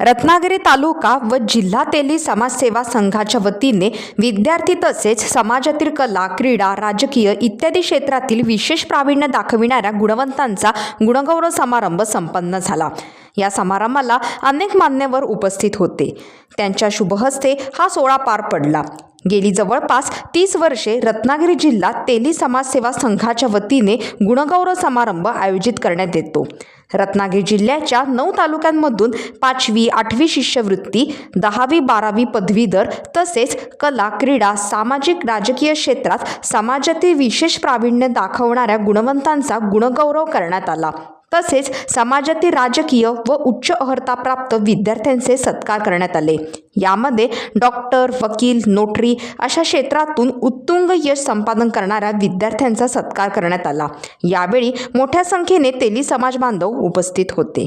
रत्नागिरी तालुका व जिल्हा तेली समाजसेवा संघाच्या वतीने विद्यार्थी तसेच समाजातील कला, क्रीडा, राजकीय इत्यादी क्षेत्रातील विशेष प्रावीण्य दाखविणाऱ्या गुणवंतांचा गुणगौरव समारंभ संपन्न झाला। या समारंभाला अनेक मान्यवर उपस्थित होते। त्यांच्या शुभहस्ते हा सोहळा पार पडला। गेली जवळपास 30 वर्षे रत्नागिरी जिल्हा तेली समाजसेवा संघाच्या वतीने गुणगौरव समारंभ आयोजित करण्यात येतो। रत्नागिरी जिल्ह्याच्या 9 तालुक्यांमधून 5वी 8वी शिष्यवृत्ती, 10वी 12वी पदवीधर तसेच कला, क्रीडा, सामाजिक राजकीय क्षेत्रात समाजातील विशेष प्रावीण्य दाखवणाऱ्या गुणवंतांचा गुणगौरव करण्यात आला। तसेच समाजातील राजकीय व उच्च अर्हताप्राप्त विद्यार्थ्यांचे सत्कार करण्यात आले। यामध्ये डॉक्टर, वकील, नोटरी अशा क्षेत्रातून उत्तुंग यश संपादन करणाऱ्या विद्यार्थ्यांचा सत्कार करण्यात आला। यावेळी मोठ्या संख्येने तेली समाज बांधव उपस्थित होते।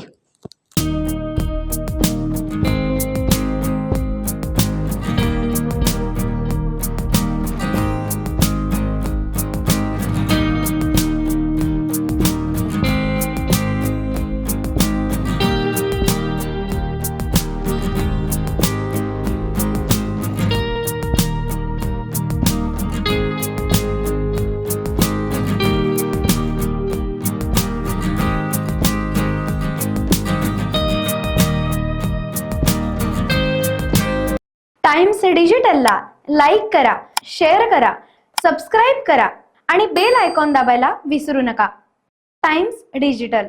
टाइम्स डिजिटलला लाईक करा, शेअर करा, सबस्क्राईब करा आणि बेल आयकॉन दाबायला विसरू नका। Times digital.